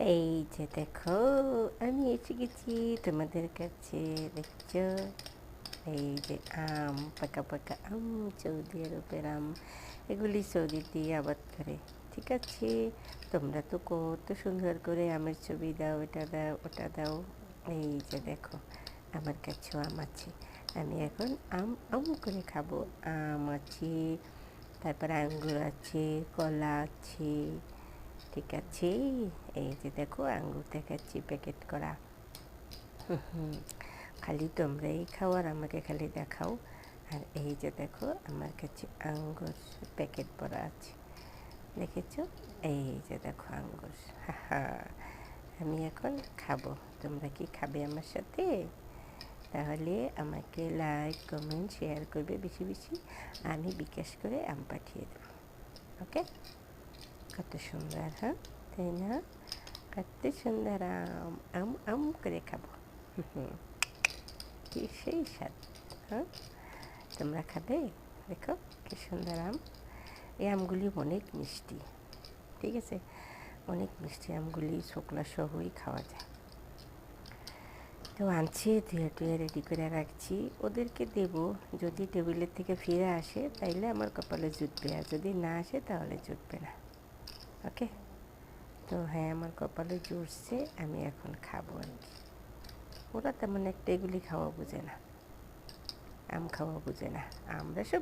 এই যে দেখো, আমি এসে গেছি তোমাদের কাছে। দেখছো, এই যে আম, পাকা পাকা আম, সৌদি আরবের আম। এগুলি সৌদিতেই আবাদ করে। ঠিক আছে, তোমরা তো কত সুন্দর করে আমের ছবি দাও, এটা দাও ওটা দাও। এই যে দেখো, আমার কাছেও আম আছে। আমি এখন আম আম করে খাবো। আম আছে, তারপর আঙ্গুর আছে, কলা আছে। ঠিক আছে, এই যে দেখো আঙ্গুর দেখাচ্ছি প্যাকেট করা। খালি তোমরাই খাও আর আমাকে খালি দেখাও। আর এই যে দেখো, আমার কাছে আঙ্গুর প্যাকেট ভরা আছে, দেখেছো? এই যে দেখো আঙ্গুর। আমি এখন খাবো। তোমরা কি খাবে আমার সাথে? তাহলে আমাকে লাইক কমেন্ট শেয়ার করবে বেশি বেশি। আমি বিকাশ করে আম পাঠিয়ে দেবো। ওকে, কত সুন্দর, হ্যাঁ তাই না? কত সুন্দর আম, আম আম করে খাবো। কি সেই স্বাদ, হ্যাঁ? তোমরা খাবে? দেখো কি সুন্দর আম। এই আমগুলি অনেক মিষ্টি। ঠিক আছে, অনেক মিষ্টি আমগুলি, শুকনো সহই খাওয়া যায়। তো আনছি, ধুয়ে টুয়ে রেডি করে রাখছি। ওদেরকে দেব, যদি টেবিলের থেকে ফিরে আসে তাইলে আমার কপালে জুটবে, আর যদি না আসে তাহলে জুটবে না। ওকে, তো হ্যাঁ, আমার কপালে জুটছে, আমি এখন খাবো আর কি। ওরা তেমন একটা এগুলি খাওয়া বোঝে না, আম খাওয়া বোঝে না। আমরা সব